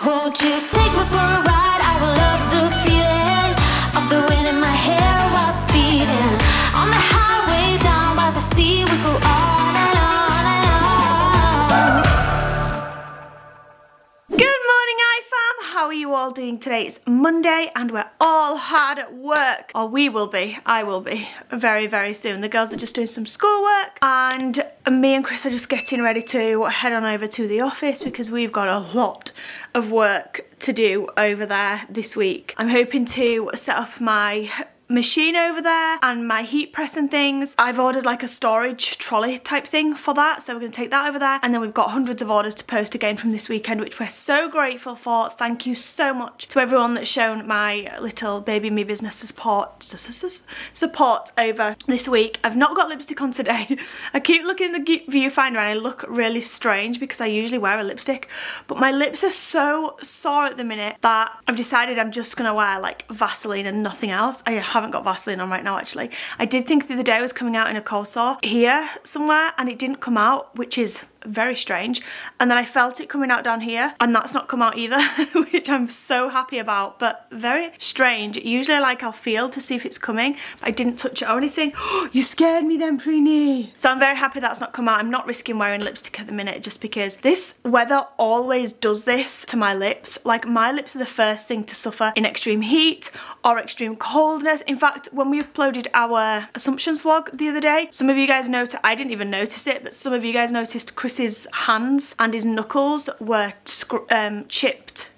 Won't you take me for a ride? I will love the feeling of the wind in my hair while it's beating. On the highway down by the sea, we go on and on and on. Good morning, IFAM. How are you all doing today? It's Monday and we're all hard at work. Or we will be. I will be very, very soon. The girls are just doing some schoolwork and me and Chris are just getting ready to head on over to the office because we've got a lot of work to do over there this week. I'm hoping to set up my machine over there and my heat press and things. I've ordered like a storage trolley type thing for that, so we're going to take that over there, and then we've got hundreds of orders to post again from this weekend, which we're so grateful for. Thank you so much to everyone that's shown my little baby me business support over this week. I've not got lipstick on today. I keep looking in the viewfinder and I look really strange because I usually wear a lipstick, but my lips are so sore at the minute that I've decided I'm just gonna wear like Vaseline and nothing else. I haven't got Vaseline on right now actually. I did think the other day I was coming out in a cold sore here somewhere and it didn't come out, which is very strange, and then I felt it coming out down here and that's not come out either, which I'm so happy about, but very strange. Usually I'll feel to see if it's coming, but I didn't touch it or anything. You scared me then, PRINNY. So I'm very happy that's not come out. I'm not risking wearing lipstick at the minute just because this weather always does this to my lips. Like, my lips are the first thing to suffer in extreme heat or extreme coldness. In fact, when we uploaded our Assumptions vlog the other day, some of you guys noticed, I didn't even notice it, but some of you guys noticed Chris's hands and his knuckles were chipped,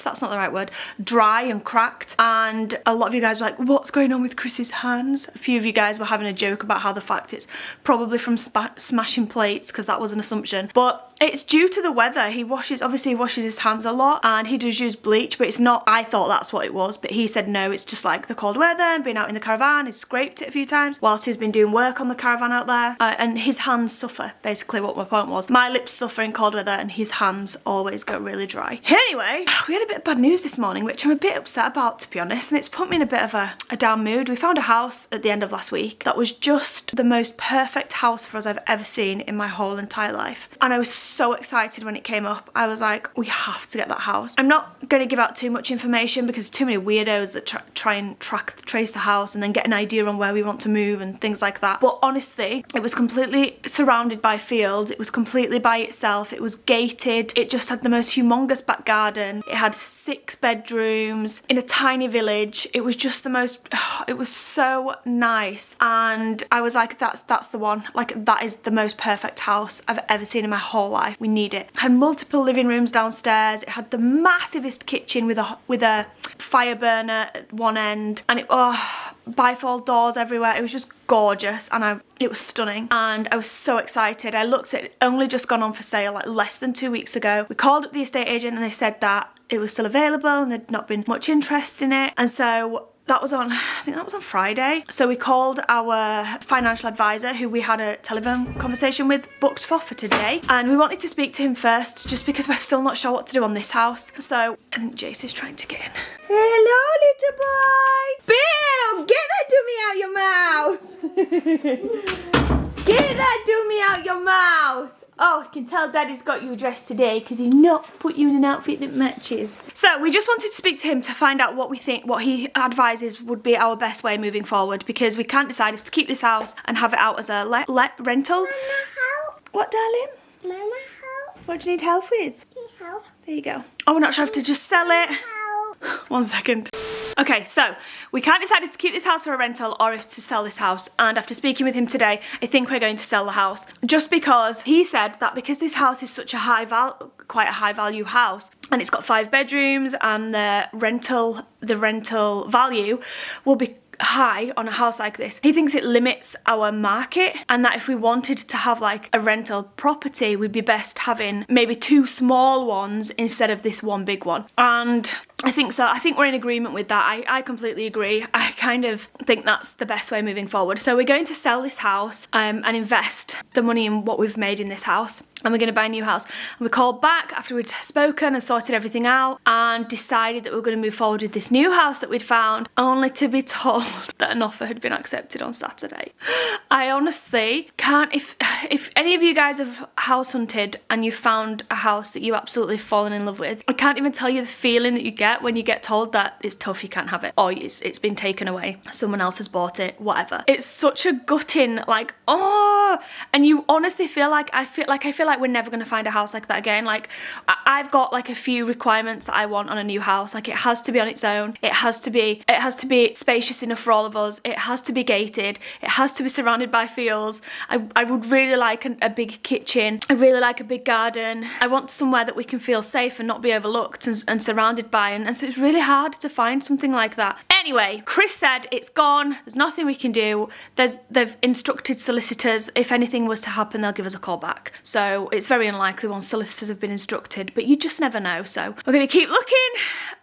that's not the right word, dry and cracked, and a lot of you guys were like, what's going on with Chris's hands? A few of you guys were having a joke about how the fact it's probably from smashing plates, because that was an assumption, but it's due to the weather. He obviously washes his hands a lot and he does use bleach, but it's not, I thought that's what it was, but he said no, it's just like the cold weather and being out in the caravan. He's scraped it a few times whilst he's been doing work on the caravan out there, and his hands suffer, basically what my point was. My lips suffer in cold weather and his hands always go really dry. Anyway, we had a bit of bad news this morning, which I'm a bit upset about, to be honest, and it's put me in a bit of a down mood. We found a house at the end of last week that was just the most perfect house for us I've ever seen in my whole entire life, and I was so excited when it came up. I was like, we have to get that house. I'm not going to give out too much information because too many weirdos that try and trace the house and then get an idea on where we want to move and things like that, but honestly, it was completely surrounded by fields. It was completely by itself. It was gated. It just had the most humongous back garden. It had 6 bedrooms in a tiny village. It was just the most, it was so nice, and I was like, that's the one. Like, that is the most perfect house I've ever seen in my whole life. We need it. It had multiple living rooms downstairs. It had the massivest kitchen with a fire burner at one end, and it bifold doors everywhere. It was just gorgeous, and it was stunning, and I was so excited. I looked at it, only just gone on for sale like less than 2 weeks ago. We called up the estate agent and they said that it was still available and there'd not been much interest in it, and so that was on, I think that was on Friday. So we called our financial advisor, who we had a telephone conversation with, booked for today. And we wanted to speak to him first, just because we're still not sure what to do on this house. So I think Jace is trying to get in. Hello, little boy. Bill, get that dummy out your mouth. Get that dummy out your mouth. Oh, I can tell Daddy's got you dressed today because he's not put you in an outfit that matches. So we just wanted to speak to him to find out what he advises would be our best way moving forward, because we can't decide if to keep this house and have it out as a rental. Mama, help. What, darling? Mama, help. What do you need help with? Help. There you go. Oh, we're not sure if to just sell it. Help. 1 second. Okay, so we can't decide if to keep this house for a rental or if to sell this house, and after speaking with him today, I think we're going to sell the house, just because he said that because this house is such a quite a high value house, and it's got 5 bedrooms, and the rental value will be high on a house like this. He thinks it limits our market, and that if we wanted to have like a rental property, we'd be best having maybe 2 small ones instead of this 1 big one. And I think so. I think we're in agreement with that. I completely agree. I kind of think that's the best way moving forward. So we're going to sell this house and invest the money in what we've made in this house. and we're going to buy a new house. And we called back after we'd spoken and sorted everything out and decided that we were going to move forward with this new house that we'd found, only to be told that an offer had been accepted on Saturday. I honestly can't, if any of you guys have house hunted and you found a house that you absolutely fallen in love with, I can't even tell you the feeling that you get when you get told that it's tough, you can't have it, or it's been taken away, someone else has bought it, whatever. It's such a gutting, like, oh, and you honestly feel like I feel like we're never going to find a house like that again. Like, I've got like a few requirements that I want on a new house. Like, it has to be on its own, it has to be spacious enough for all of us, it has to be gated, it has to be surrounded by fields. I would really like a big kitchen, I really like a big garden. I want somewhere that we can feel safe and not be overlooked and surrounded by, and so it's really hard to find something like that. Anyway, Chris said it's gone, there's nothing we can do. They've instructed solicitors, if anything was to happen, they'll give us a call back. So it's very unlikely once solicitors have been instructed, but you just never know. So we're going to keep looking,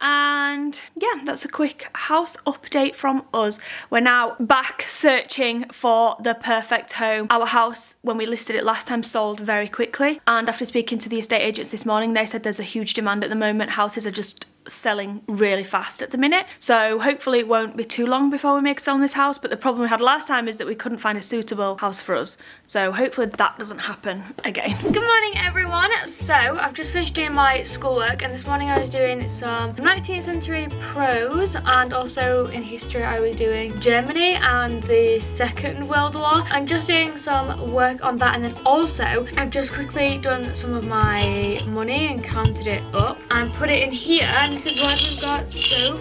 and yeah, that's a quick house update from us. We're now back searching for the perfect home. Our house, when we listed it last time, sold very quickly, and after speaking to the estate agents this morning, they said there's a huge demand at the moment. Houses are just selling really fast at the minute, so hopefully it won't be too long before we make a sale on this house. But the problem we had last time is that we couldn't find a suitable house for us, so hopefully that doesn't happen again. Good morning everyone. So I've just finished doing my schoolwork, and this morning I was doing some 19th century prose, and also in history I was doing Germany and the Second World War. I'm just doing some work on that, and then also I've just quickly done some of my money and counted it up and put it in here, and this is what we've got so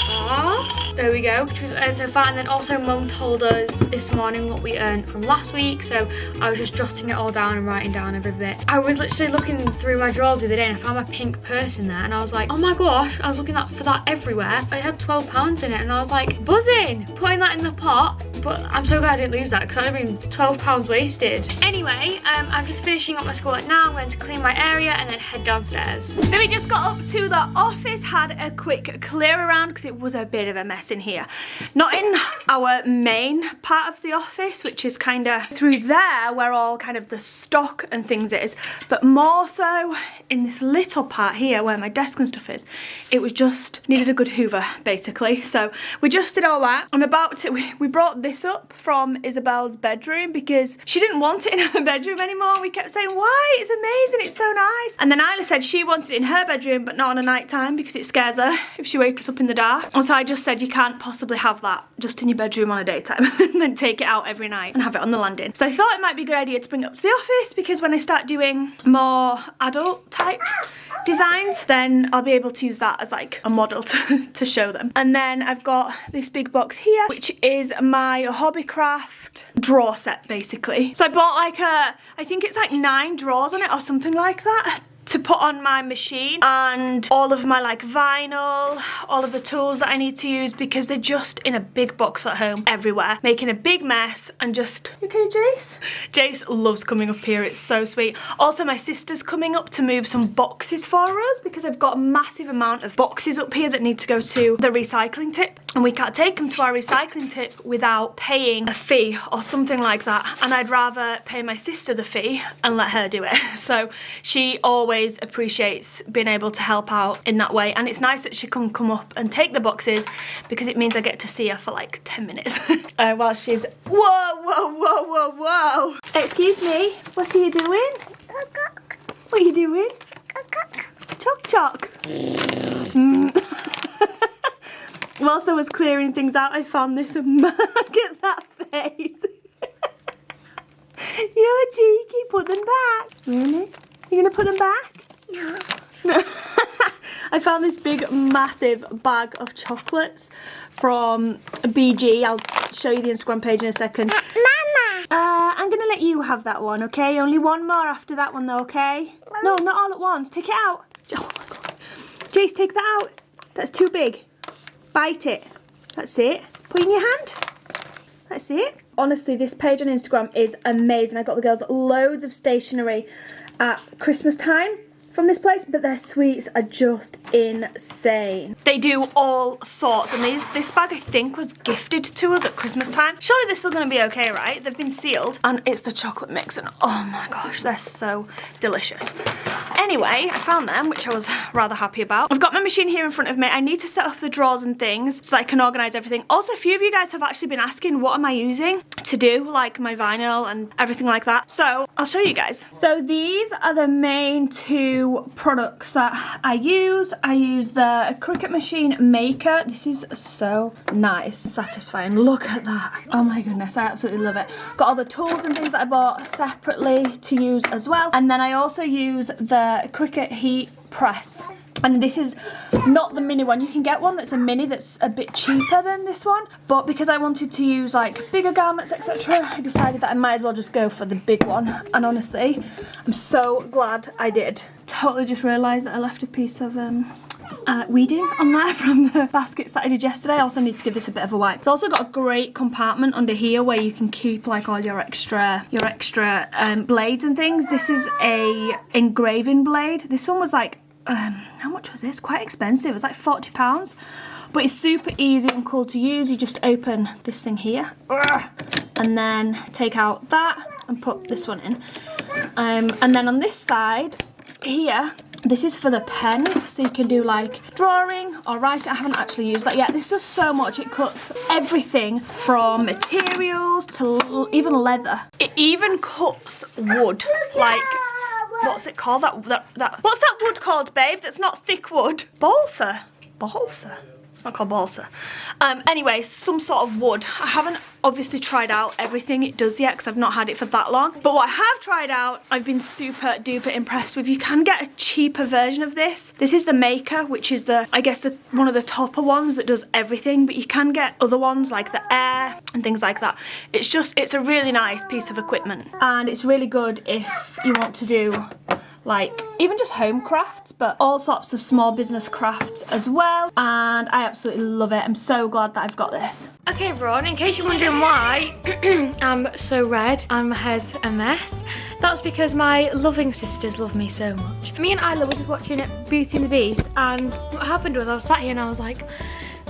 far. There we go, which was earned so far. And then also Mum told us this morning what we earned from last week, so I was just jotting it all down and writing down every bit. I was literally looking through my drawers the other day and I found my pink purse in there, and I was like, oh my gosh, I was looking for that everywhere. I had £12 in it, and I was like, buzzing, putting that in the pot. But I'm so glad I didn't lose that, because that would have been £12 wasted. Anyway, I'm just finishing up my schoolwork now. I'm going to clean my area and then head downstairs. So we just got up to the office, had a quick clear around because it was a bit of a mess in here. Not in our main part of the office, which is kind of through there where all kind of the stock and things is, but more so in this little part here where my desk and stuff is. It was just needed a good hoover basically. So we just did all that. I'm about to, we brought this up from Isabelle's bedroom because she didn't want it in her bedroom anymore. We kept saying, why? It's amazing, it's so nice. And then Isla said she wanted it in her bedroom but not on a night time because it scares her if she wakes up in the dark. And so I just said, you can't possibly have that just in your bedroom on a daytime and then take it out every night and have it on the landing. So I thought it might be a good idea to bring it up to the office, because when I start doing more adult type designs, then I'll be able to use that as like a model to show them. And then I've got this big box here, which is my Hobbycraft drawer set basically. So I bought like I think it's like 9 drawers on it or something like that, to put on my machine, and all of my like vinyl, all of the tools that I need to use, because they're just in a big box at home everywhere, making a big mess. And just, okay Jace? Jace loves coming up here, it's so sweet. Also my sister's coming up to move some boxes for us, because I've got a massive amount of boxes up here that need to go to the recycling tip, and we can't take them to our recycling tip without paying a fee or something like that, and I'd rather pay my sister the fee and let her do it. So she always appreciates being able to help out in that way, and it's nice that she can come up and take the boxes, because it means I get to see her for like 10 minutes while she's whoa. Excuse me, what are you doing? What are you doing? Choc. Whilst I was clearing things out, I found this and look at that face. You're cheeky, put them back. Really? You're gonna put them back? No. I found this big massive bag of chocolates from BG. I'll show you the Instagram page in a second. Mama! I'm gonna let you have that one, okay? Only one more after that one though, okay? No, not all at once. Take it out. Oh my god. Jace, take that out. That's too big. Bite it. That's it. Put it in your hand. That's it. Honestly, this page on Instagram is amazing. I got the girls loads of stationery at Christmas time, from this place, but their sweets are just insane. They do all sorts, and this bag I think was gifted to us at Christmas time. Surely this is going to be okay, right? They've been sealed, and it's the chocolate mix, and oh my gosh, they're so delicious. Anyway, I found them, which I was rather happy about. I've got my machine here in front of me. I need to set up the drawers and things so that I can organise everything. Also, a few of you guys have actually been asking what am I using to do like my vinyl and everything like that. So I'll show you guys. So these are the main two products that I use. I use the Cricut machine maker. This is so nice, satisfying. Look at that. Oh my goodness, I absolutely love it. Got all the tools and things that I bought separately to use as well. And then I also use the Cricut heat press. And this is not the mini one. You can get one that's a mini that's a bit cheaper than this one. But because I wanted to use like bigger garments, etc., I decided that I might as well just go for the big one. And honestly, I'm so glad I did. Totally just realised that I left a piece of weeding on there from the baskets that I did yesterday. I also need to give this a bit of a wipe. It's also got a great compartment under here where you can keep like all your extra blades and things. This is a engraving blade. This one was like how much was this? Quite expensive. It was like £40, but it's super easy and cool to use. You just open this thing here and then take out that and put this one in, and then on this side here, this is for the pens, so you can do like drawing or writing. I haven't actually used that yet. This does so much. It cuts everything from materials to even leather. It even cuts wood, like, what's it called? What's that wood called, babe? That's not thick wood. Balsa. Balsa. It's not called balsa. Anyway, some sort of wood. I haven't obviously tried out everything it does yet because I've not had it for that long. But what I have tried out, I've been super duper impressed with. You can get a cheaper version of this. This is the Maker, which is I guess one of the topper ones that does everything. But you can get other ones like the Air and things like that. It's a really nice piece of equipment. And it's really good if you want to do like even just home crafts, but all sorts of small business crafts as well, and I absolutely love it. I'm so glad that I've got this. Okay everyone, in case you're wondering why I'm so red and my hair's a mess, that's because my loving sisters love me so much. Me and Isla were just watching Beauty and the Beast, and what happened was I was sat here and I was like,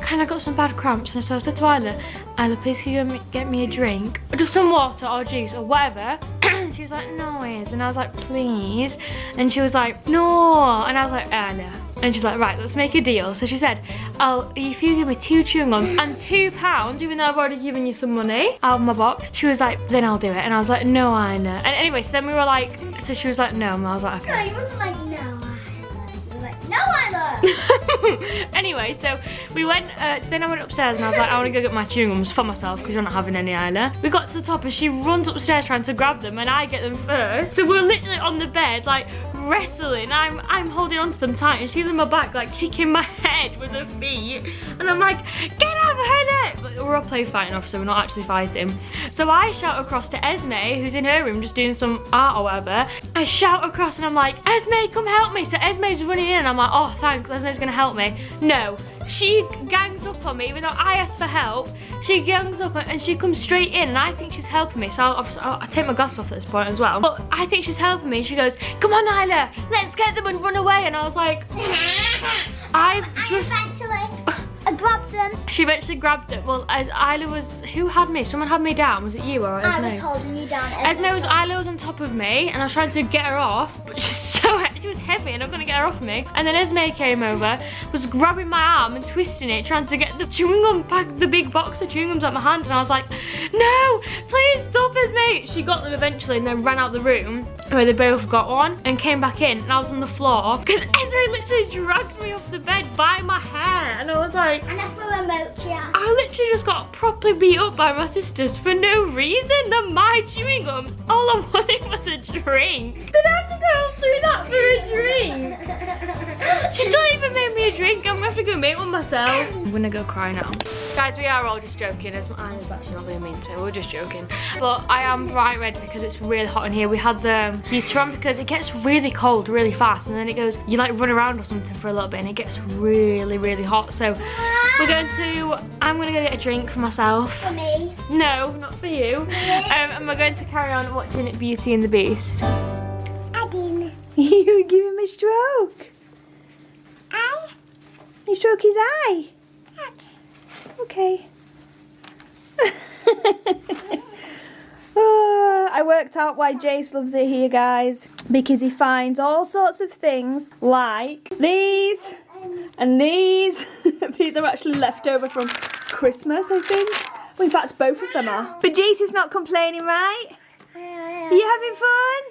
I got some bad cramps, and so I said to Isla, please can you get me a drink? Just some water or juice or whatever. She was like, no Iz, and I was like, please. And she was like, no, and I was like, no. And she's like, right, let's make a deal. So she said, if you give me 2 chewing gums and £2, even though I've already given you some money out of my box, she was like, then I'll do it. And I was like, no, Isla. And anyway, so then we were like, so she was like, no, and I was like, okay. No, you weren't like, no, Isla. You were like, no, Isla. Anyway, so we went, then I went upstairs and I was like, I want to go get my chewing gums for myself because you're not having any, Isla. We got to the top and she runs upstairs trying to grab them and I get them first. So we're literally on the bed, like, wrestling. I'm holding on to them tight and she's in my back, like, kicking my head with her feet. And I'm like, get out of her neck! But we're all play fighting off, so we're not actually fighting. So I shout across to Esme, who's in her room just doing some art or whatever. I shout across and I'm like, Esme, come help me. So Esme's running in and I'm like, oh, thanks, Esme's gonna help me. No. She gangs up on me, even though I asked for help. She gangs up and she comes straight in and I think she's helping me. So I'll take my glass off at this point as well. But I think she's helping me. She goes, come on Isla, let's get them and run away. And I was like, I grabbed them. She eventually grabbed it. Well, Isla was, who had me? Someone had me down. Was it you or Esme? I was holding you down. Isla was on top of me and I was trying to get her off, but she was heavy and I'm gonna get her off me. And then Esme came over, was grabbing my arm and twisting it, trying to get the chewing gum back, the big box of chewing gums out my hand, and I was like, no, please stop, Esme. She got them eventually and then ran out the room where they both got one and came back in and I was on the floor because Esme literally dragged me off the bed by my hair and I was like, and I threw a mochi out. I literally just got properly beat up by my sisters for no reason. They're my chewing gums. All I wanted was a drink. Did I have to go through that for a drink? She still even made me a drink. I'm gonna have to go make one myself. I'm gonna go cry now. Guys, we are all just joking. It's actually not really mean to. We're just joking. But I am bright red because it's really hot in here. We had the heater on because it gets really cold really fast and then it goes, you like run around or something for a little bit and it gets really, really hot. So I'm gonna go get a drink for myself. For me? No, not for you. And we're going to carry on watching Beauty and the Beast. Adin. You give him a stroke. Eye. You stroke his eye. Okay. I worked out why Jace loves it here, guys. Because he finds all sorts of things like these and these. These are actually left over from Christmas, I think. Well, in fact, both of them are. But Jace is not complaining, right? Are you having fun?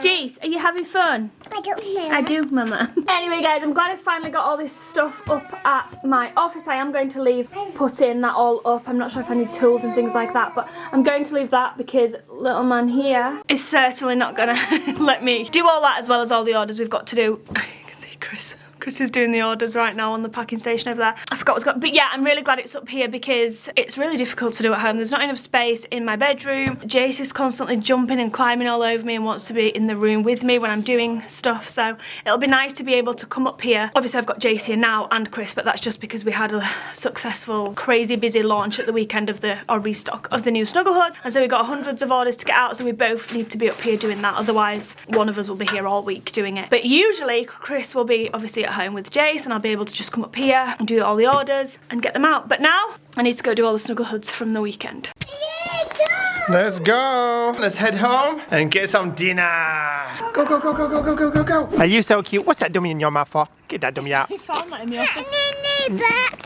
Jace, are you having fun? I don't know. I do, Mama. Anyway, guys, I'm glad I finally got all this stuff up at my office. I am going to putting that all up. I'm not sure if I need tools and things like that, but I'm going to leave that because little man here is certainly not going to let me do all that as well as all the orders we've got to do. You can see Chris. Chris is doing the orders right now on the packing station over there. I forgot what's got, but yeah, I'm really glad it's up here because it's really difficult to do at home. There's not enough space in my bedroom. Jace is constantly jumping and climbing all over me and wants to be in the room with me when I'm doing stuff. So it'll be nice to be able to come up here. Obviously I've got Jace here now and Chris, but that's just because we had a successful, crazy busy launch at the weekend of our restock of the new Snuggle Hood. And so we got hundreds of orders to get out. So we both need to be up here doing that. Otherwise one of us will be here all week doing it. But usually Chris will be obviously at home with Jace and I'll be able to just come up here and do all the orders and get them out. But now I need to go do all the Snuggle Hoods from the weekend. Let's go. Let's head home and get some dinner. Go, go, go, go, go, go, go, go, go. Are you so cute? What's that dummy in your mouth for? Get that dummy out. I found that in the office.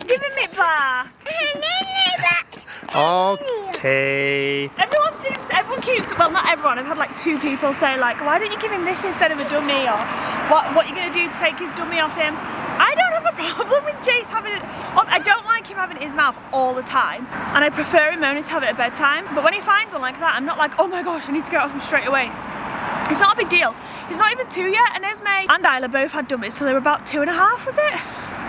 Give him it back. Okay. Everyone keeps, well, not everyone, I've had like 2 people say like, why don't you give him this instead of a dummy, or what are you going to do to take his dummy off him? I don't have a problem with Jace having it, I don't like him having it in his mouth all the time, and I prefer him only to have it at bedtime, but when he finds one like that, I'm not like, oh my gosh, I need to get it off him straight away. It's not a big deal. He's not even 2 yet, and Esme and Isla both had dummies, so they were about 2.5, was it?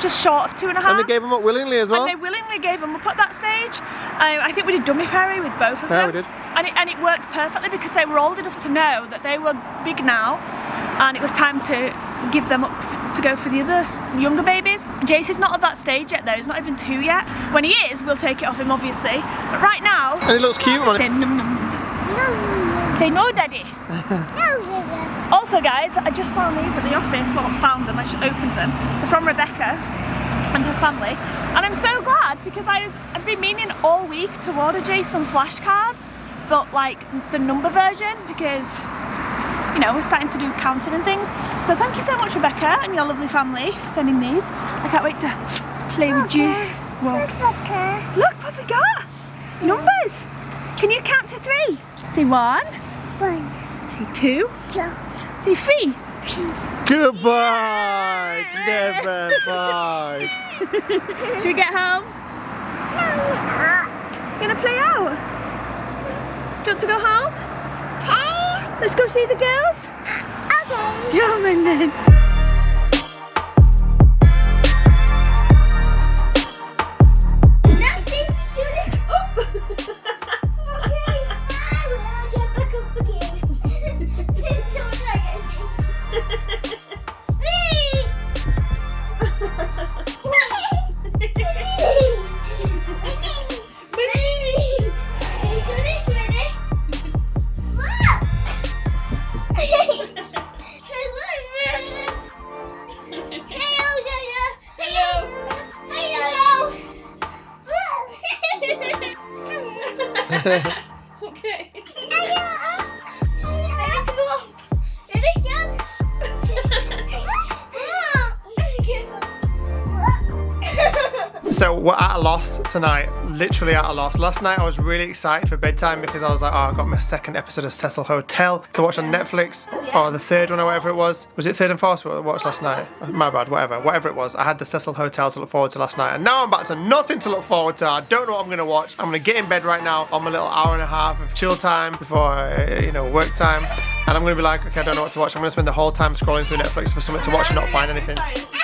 Just short of 2.5. And they gave them up willingly as well? And they willingly gave them up at that stage. I think we did Dummy Fairy with both of them. Yeah, we did. And it worked perfectly because they were old enough to know that they were big now and it was time to give them up to go for the other younger babies. Jace is not at that stage yet though, he's not even 2 yet. When he is, we'll take it off him obviously. But right now... And it looks cute on it. Say num num. Say no, Daddy. Also guys, I just found these at the office. Well, I found them, I just opened them. They're from Rebecca and her family. And I'm so glad because I've been meaning all week to order Jace some flashcards, but like the number version because, you know, we're starting to do counting and things. So thank you so much Rebecca and your lovely family for sending these. I can't wait to play with you. Look what we got! Numbers! Can you count to 3? Say 1. 1. Say 2. 2. Say 3. Goodbye! Never bye. Should we get home? You gonna play out? Do you want to go home? Okay. Let's go see the girls? Okay. Come on then. Okay. So we're at a loss tonight, literally at a loss. Last night I was really excited for bedtime because I was like, oh, I got my 2nd episode of Cecil Hotel to watch on Netflix, or the 3rd one or whatever it was. Was it 3rd and 4th we watched last night? My bad, whatever it was. I had the Cecil Hotel to look forward to last night, and now I'm back to nothing to look forward to. I don't know what I'm gonna watch. I'm gonna get in bed right now on my little hour and a half of chill time before, work time. And I'm gonna be like, okay, I don't know what to watch. I'm gonna spend the whole time scrolling through Netflix for something to watch and not find anything.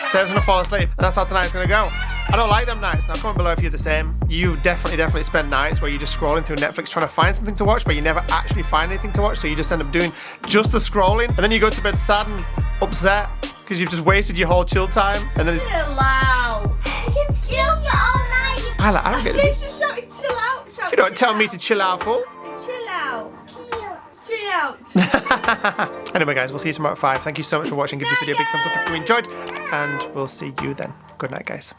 Sarah's gonna fall asleep, and that's how tonight's gonna go. I don't like them nights. Now comment below if you're the same. You definitely spend nights where you're just scrolling through Netflix trying to find something to watch, but you never actually find anything to watch, so you just end up doing just the scrolling, and then you go to bed sad and upset because you've just wasted your whole chill time, and then it's... Chill out. You can chill for all night. I don't get it. Jason, chill out. You don't tell me to chill out, fool. Chill out. Chill. Chill out. Anyway guys, we'll see you tomorrow at 5. Thank you so much for watching. Give this video a big thumbs up if you enjoyed, and we'll see you then. Good night guys.